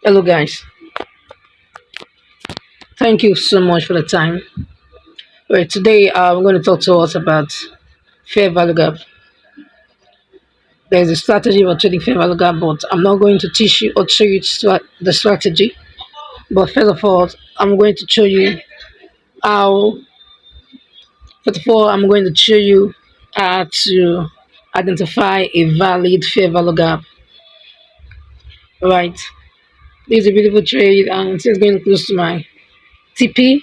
Hello, guys. Thank you so much for the time. Right, today I'm going to talk to us about fair value gap. There's a strategy for trading fair value gap, but I'm not going to teach you or show you the strategy. But first of all, I'm going to show you how. First of all, I'm going to show you how to identify a valid fair value gap. Right, this is a beautiful trade, and it's going close to my TP,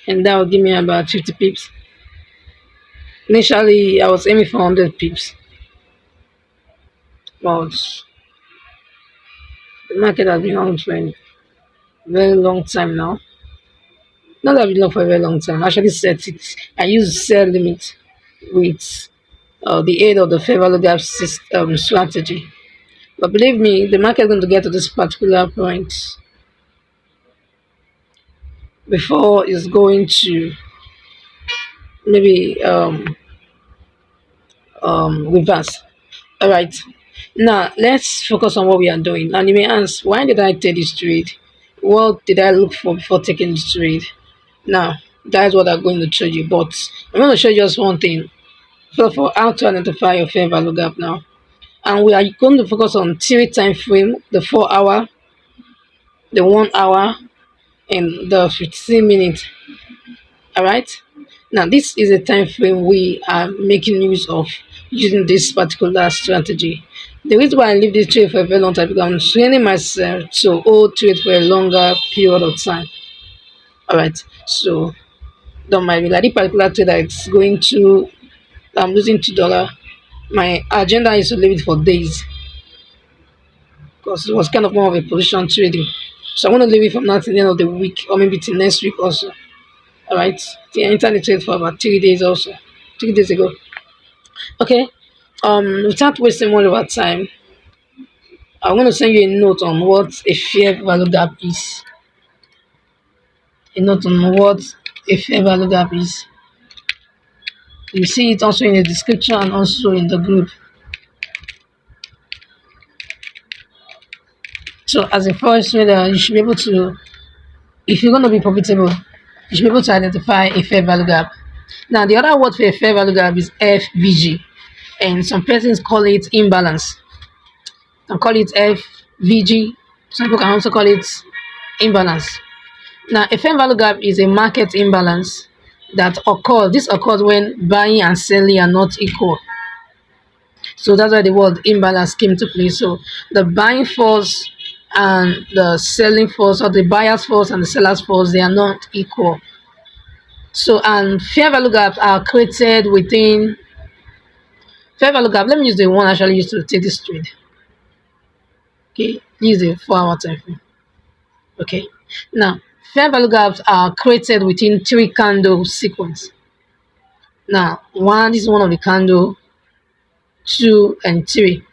and that will give me about 50 pips. Initially, I was aiming for 100 pips, but the market has been on for a very long time now. Not that I've been on for a very long time. I actually set it. I use sell limit with the aid of the fair value gap strategy. But believe me, the market is going to get to this particular point before it's going to maybe reverse. All right. Now let's focus on what we are doing. And you may ask, why did I take this trade? What did I look for before taking this trade? Now, that's what I'm going to show you. But I'm going to show you just one thing. So for how to identify your fair value gap now. And we are going to focus on three time frame, the 4 hour, the 1 hour, and the 15 minutes. Alright? Now this is a time frame we are making use of using this particular strategy. The reason why I leave this trade for a very long time because I'm training myself to hold trade for a longer period of time. Alright, so don't mind me. Like this particular trade that it's going to I'm losing $2. My agenda is to leave it for days because it was kind of more of a position trading. So I want to leave it from now to the end of the week or maybe till next week also. Alright. I entered the trade for about 3 days also. 3 days ago. Okay. Without wasting more of our time, I'm gonna send you a note on what a fair value gap is. A note on what a fair value gap is. You see it also in the description and also in the group. So as a forex trader, you should be able to, if you're gonna be profitable, you should be able to identify a fair value gap. Now the other word for a fair value gap is FVG, and some persons call it imbalance. Some call it FVG. Some people can also call it imbalance. Now, a fair value gap is a market imbalance that occurs. This occurs when buying and selling are not equal. So that's why the word imbalance came to play. So the buying force and the selling force, or the buyer's force and the seller's force, they are not equal. So and fair value gaps are created within fair value gap. Let me use the one I actually used to take this trade. Okay, use the 4 hour time frame. Okay, now fair value gaps are created within three candle sequence. Now, one is one of the candle, two and three.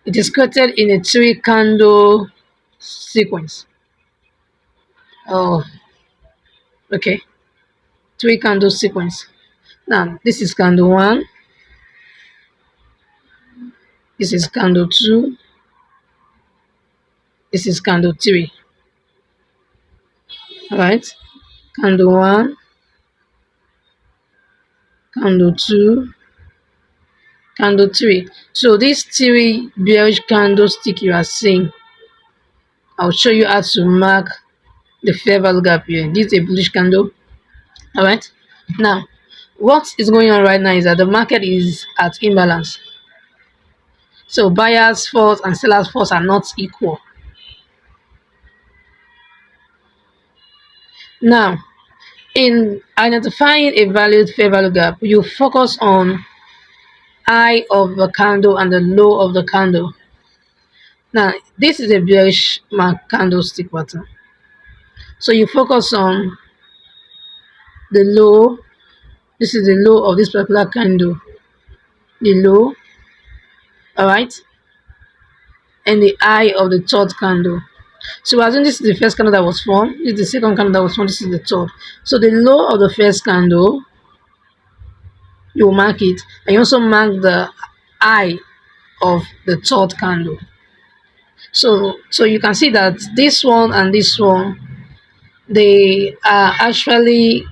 It is created in a three candle sequence. Oh, okay, three candle sequence. Now, this is candle one, this is candle two, this is candle three. All right, candle one, candle two, candle three. So these three bearish candlestick you are seeing, I'll show you how to mark the fair value gap here. This is a bullish candle. All right. Now, what is going on right now is that the market is at imbalance. So buyers' force and sellers' force are not equal. Now, in identifying a valid fair value gap, you focus on high of the candle and the low of the candle. Now, this is a bearish candlestick pattern. So you focus on the low. This is the low of this particular candle. The low, all right, and the high of the third candle. So as in this is the first candle that was formed, this is the second candle that was formed, this is the third. So the low of the first candle, you mark it, and you also mark the high of the third candle. So you can see that this one and this one, they are actually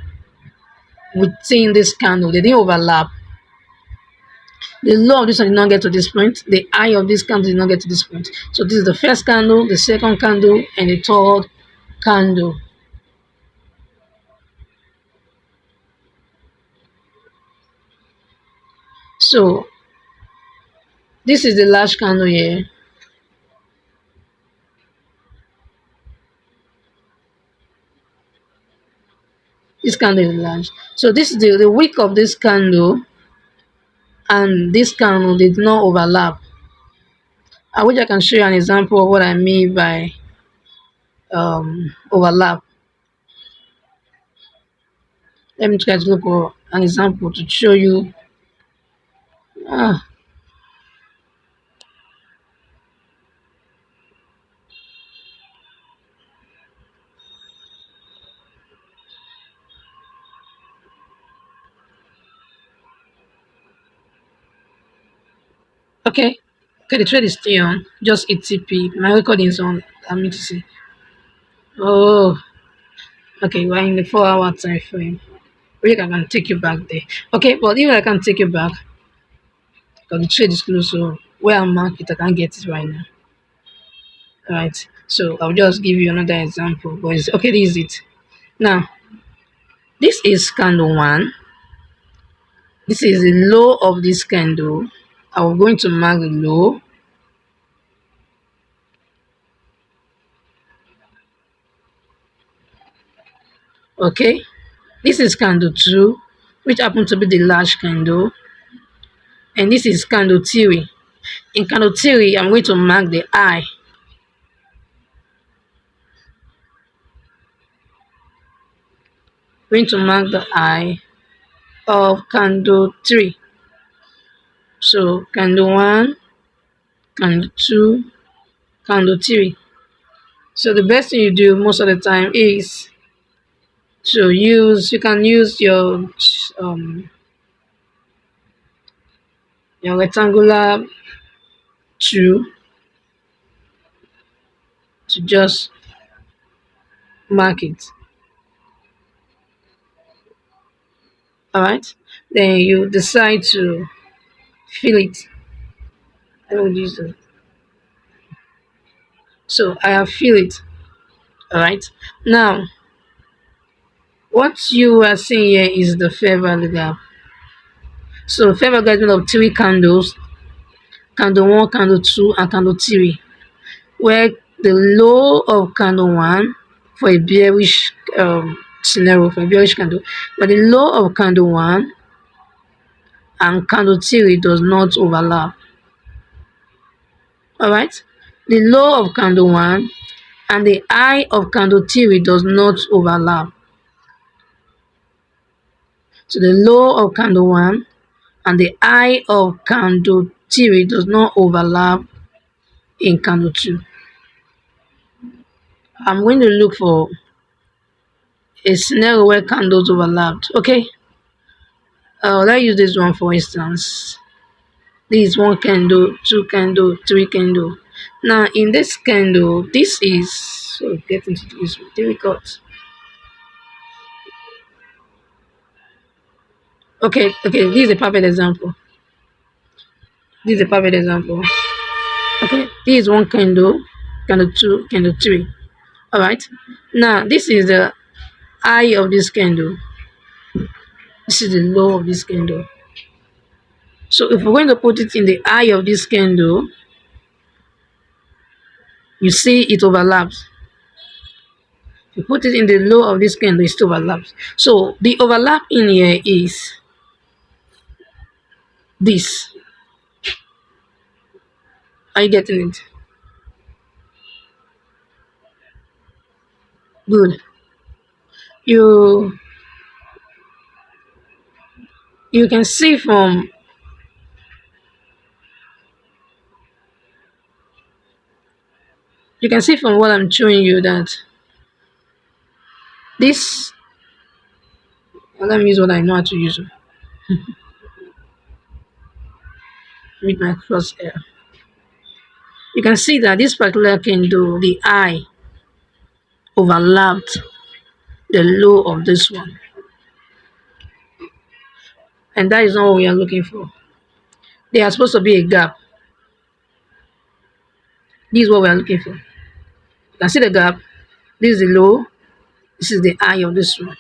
within this candle. They didn't overlap. The low of this one did not get to this point. The high of this candle did not get to this point. So this is the first candle, the second candle, and the third candle. So this is the large candle here. This candle is large. So this is the wick of this candle, and this candle did not overlap. I wish I can show you an example of what I mean by overlap. Let me try to look for an example to show you. Ah, okay. Okay, the trade is still on. Just ETP. My recording is on. I mean to see. Oh, okay. We're in the 4 hour time frame. Maybe I can take you back there. Okay, but even I can take you back because the trade is close. So where I'm market, I can't get it right now. Right. So I'll just give you another example. But okay, this is it. Now, this is candle one. This is the low of this candle. I'm going to mark the low. Okay. This is candle two, which happens to be the large candle. And this is candle three. In candle three, I'm going to mark the eye. Going to mark the eye of candle three. So candle one, candle two, candle three. So the best thing you do most of the time is to you can use um your rectangular tool to just mark it. All right. Then you decide to fill it. I will use it. So I have filled it. All right. Now what you are seeing here is the fair value gap. So fair value gap is made of three candles, candle one, candle two, and candle three, where the low of candle one for a bearish scenario for a bearish candle, but the low of candle one and candle three does not overlap. All right, the low of candle one and the high of candle three does not overlap. So the low of candle one and the high of candle three does not overlap in candle two. I'm going to look for a scenario where candles overlapped. Okay, let's use this one for instance. This is one candle, two candle, three candle. Now in this candle, this is so get into this difficult. Okay, this is a perfect example. This is a perfect example. Okay, this is one candle, candle two, candle three. All right. Now this is the high of this candle. This is the low of this candle. So if we're going to put it in the eye of this candle, you see it overlaps. If you put it in the low of this candle, it overlaps. So the overlap in here is this. Are you getting it? Good. You you can see from what I'm showing you that this, well, let me use what I know how to use with my crosshair. you can see that this particular candle, the high overlapped the low of this one, and that is not what we are looking for. There are supposed to be a gap. This is what we are looking for. You can see the gap. This is the low. This is the high of this one.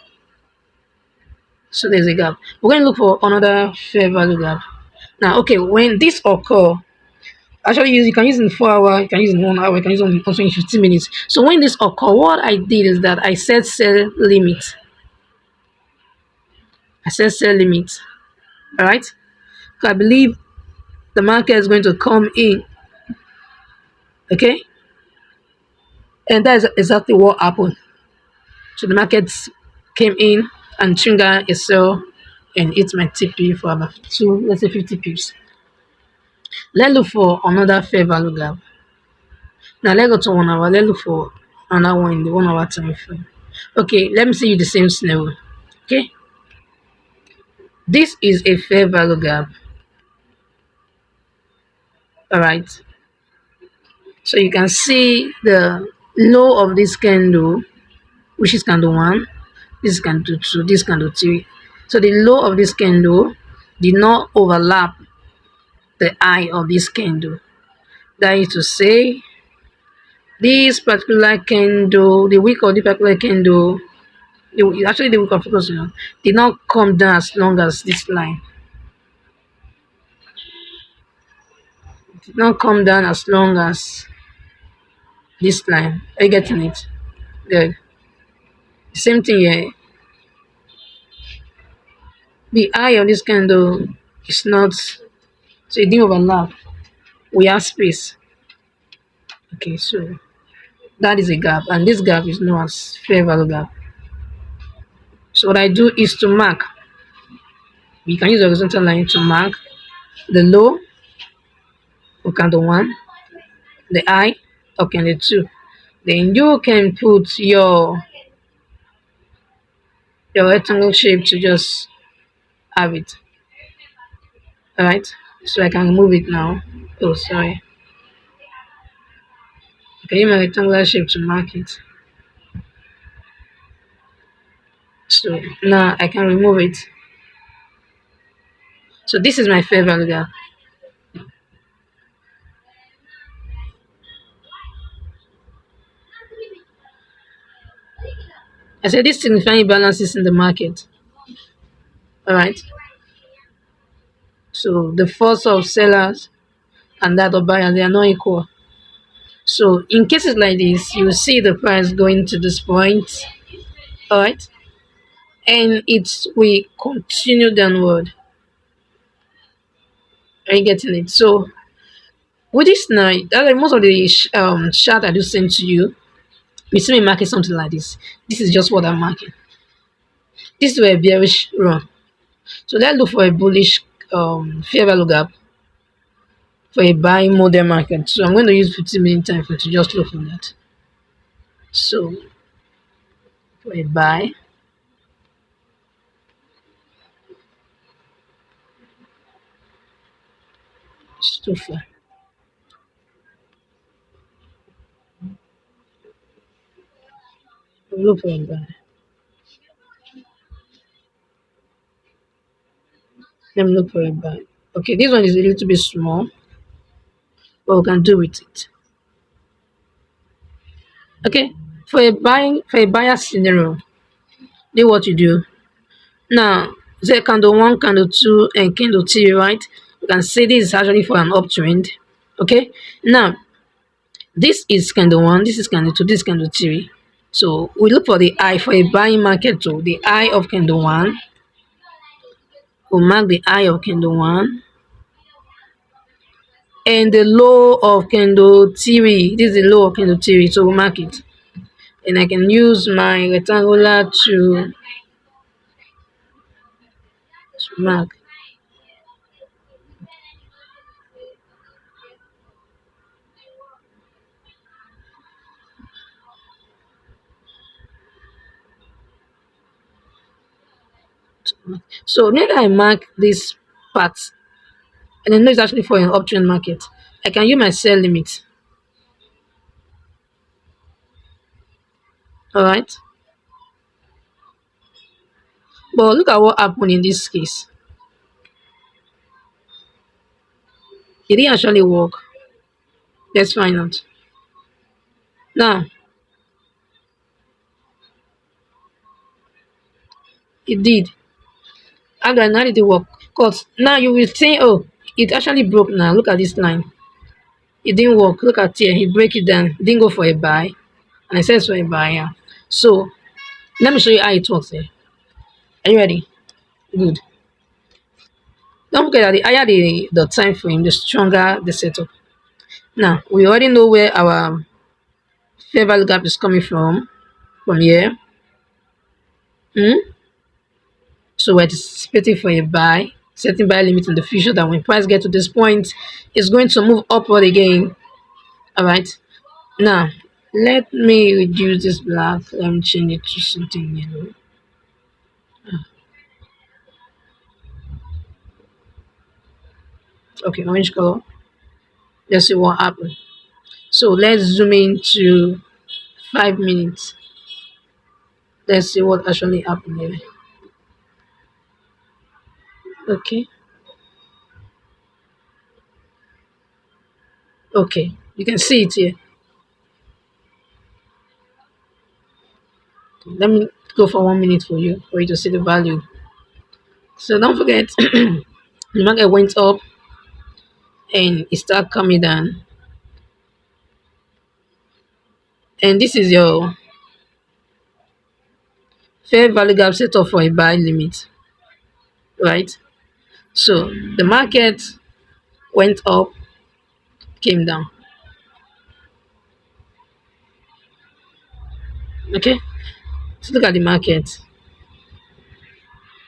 So there's a gap. We're going to look for another fair value gap. Now, okay, when this occur, actually you can use in 4 hour, you can use in 1 hour, you can use in also in 15 minutes. So when this occur, what I did is that I set sell limit. I set sell limit. All right. I believe the market is going to come in. Okay. And that is exactly what happened. So the market came in and triggered a sell and hit my TP for about two, let's say 50 pips. Let's look for another fair value gap. Now let's go to 1 hour. Let's look for another one in the 1 hour time frame. Okay, let me see you the same scenario. Okay, this is a fair value gap. All right, so you can see the low of this candle, which is candle one, this is candle two, this candle three. So the low of this candle did not overlap the high of this candle. That is to say, this particular candle, the wick of this particular candle, actually the wick of focus, did not come down as long as this line. Did not come down as long as this line. Are you getting it? Good. Same thing here. The eye of this candle is not, so it didn't overlap. We have space. Okay, so that is a gap, and this gap is known as fair value gap. So what I do is to mark. We can use the horizontal line to mark the low of candle one, the high of candle two. Then you can put your rectangle shape to just have it. Alright, so I can remove it now. Oh, sorry. I can use my rectangular shape to mark it. So now I can remove it. So this is my fair value gap. I said this signifying imbalances in the market. Alright. So the force of sellers and that of buyers, they are not equal. So in cases like this, you see the price going to this point. Alright. And it will continue downward. Are you getting it? So with this now, that like most of the chart I just sent to you, you see me marking something like this. This is just what I'm marking. This is a bearish run. So let's look for a bullish fair value gap for a buying model market. So I'm going to use 15-minute time frame to just look for that. So for a buy, it's too far. Look for a buy. Let me look for a buy. Okay, this one is a little bit small, but we can do with it. Okay, for a buyer scenario, do what you do. Now, say candle one, candle two, and candle three, right? You can see this is actually for an uptrend. Okay, now this is candle one, this is candle two, this is candle three. So we look for the eye for a buying market too. The eye of candle one. We'll mark the eye of candle one. And the low of candle three. This is the low of candle three. So we'll mark it. And I can use my rectangular to mark. So now that I mark this part, and I know it's actually for an uptrend market, I can use my sell limit. All right. But look at what happened in this case. It didn't actually work. Let's find out. Now, it did. How do I know it did work? Because now you will think, oh, it actually broke now. Look at this line. It didn't work. Look at here. He break it down. It didn't go for a buy. And I said it's for a buy. Yeah. So let me show you how it works here. Are you ready? Good. Don't forget that the higher the time frame, the stronger the setup. Now we already know where our fair value gap is coming from here. Hmm? So we're anticipating for a buy, setting buy limit in the future that when price get to this point, it's going to move upward again. All right. Now let me reduce this black. Let me change it to something yellow. Okay, orange color. Let's see what happened. So let's zoom in to 5 minutes. Let's see what actually happened here. Okay. Okay. You can see it here. Let me go for 1 minute for you to see the value. So don't forget the market went up and it started coming down. And this is your fair value gap set up for a buy limit, right? So the market went up, came down. Okay, so look at the market.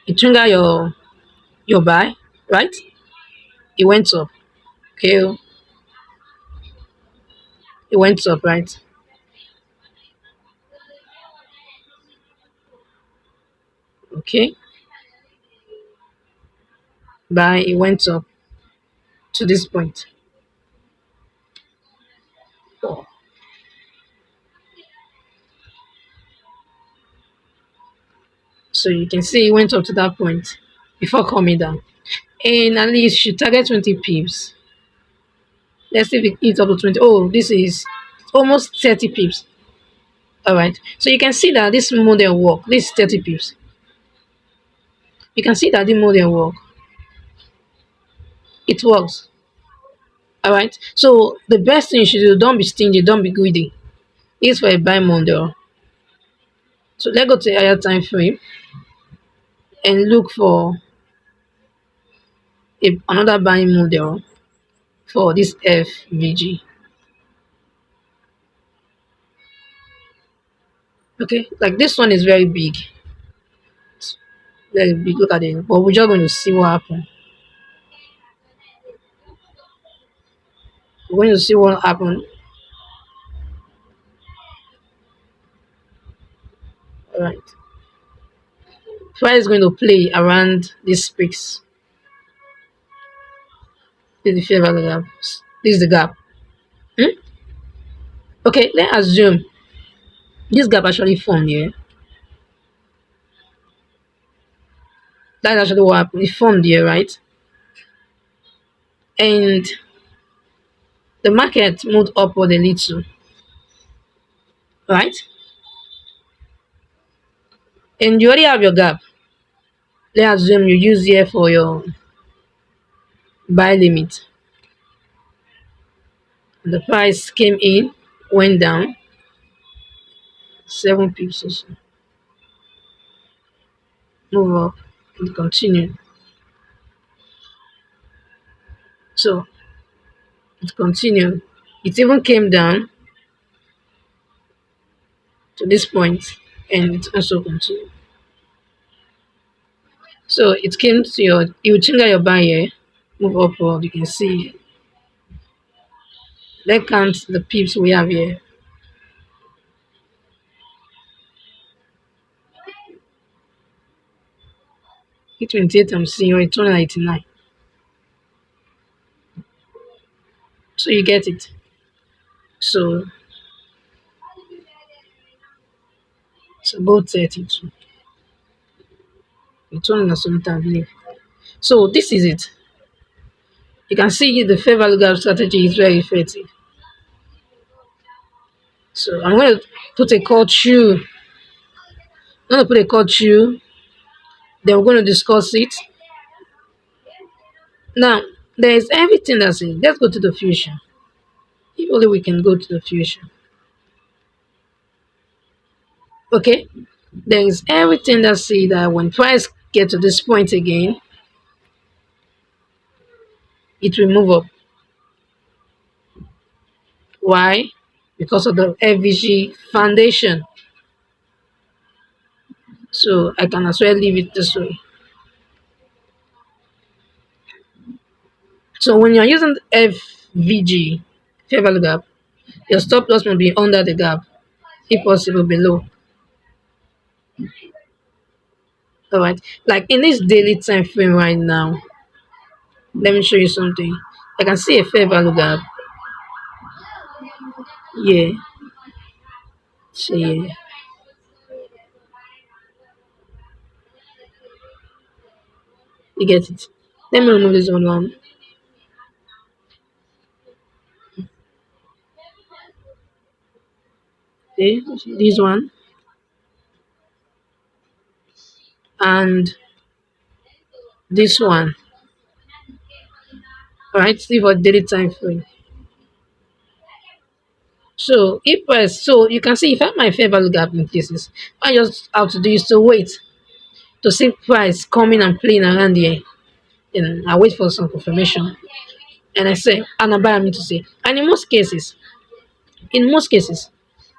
It trigger your buy, right? It went up. Okay, oh, it went up, right? Okay, buy, it went up to this point. So you can see it went up to that point before coming down. And at least you target 20 pips. Let's see if it hits up to 20. Oh, this is almost 30 pips. All right. So you can see that this model work. This is 30 pips. You can see that the model work. It works. All right. So the best thing you should do, don't be stingy, don't be greedy. Is for a buy model. So let's go to a higher time frame and look for another buying model for this FVG. Okay, like this one is very big. Very big. Look at it. But we're just going to see what happens. We're going to see what happens. All right. Price is going to play around this space. This is the fair value gap. This is the gap. Hmm? Okay, let's assume this gap actually formed here. That's actually what happened. It formed here, right? And the market moved upward a little, right? And you already have your gap. Let's assume you use here for your buy limit. And the price came in, went down 7 pips or so, move up, and continue. So it continued. It even came down to this point and it also continued. So it came to you trigger your buy here, move upward. You can see, let's count the pips we have here. Hit 28, I'm seeing, or 299. So you get it. So about 32. It's one in a something, I believe. So this is it. You can see the fair value gap strategy is very effective. So I'm going to put a call through. I'm going to put a call through. Then we're going to discuss it. Now, there is everything that's in. Let's go to the future. If only we can go to the future. Okay? There is everything that say that when price get to this point again, it will move up. Why? Because of the FVG foundation. So I can as well leave it this way. So when you're using the FVG, fair value gap, your stop loss must be under the gap, if possible below. All right. Like in this daily time frame right now, let me show you something. I can see a fair value gap. Yeah. See, you get it. Let me remove this one. Okay, this one and this one. All right. See for daily time frame. So if so you can see if I have my fair value gap increases, I just have to do is to wait to see price coming and playing around here. And I wait for some confirmation. And I say, and I buy me to say. And in most cases,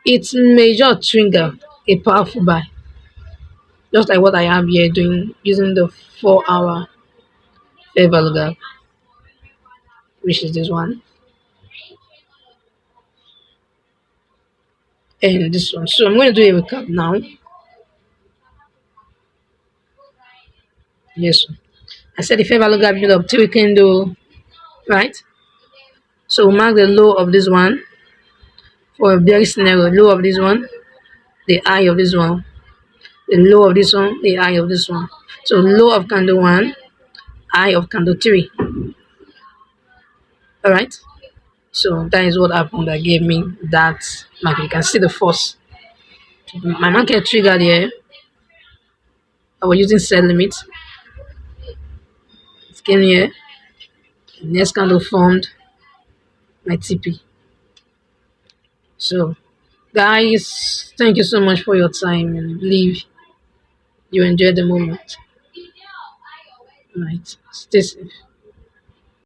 it may just trigger a powerful buy. Just like what I have here doing using the 4 hour fair value gap, which is this one. And this one. So I'm going to do a recap now. Yes. I said the fair value gap build up 3 candle, right? So we'll mark the low of this one for a bearish scenario, low of this one, the high of this one, the low of this one, the high of this one. So low of candle one, high of candle three. All right. So that is what happened that gave me that market. You can see the force. My market triggered here. I was using sell limit. It came here. Next candle formed my TP. So guys, thank you so much for your time and I believe you enjoyed the moment. Right. Stay safe.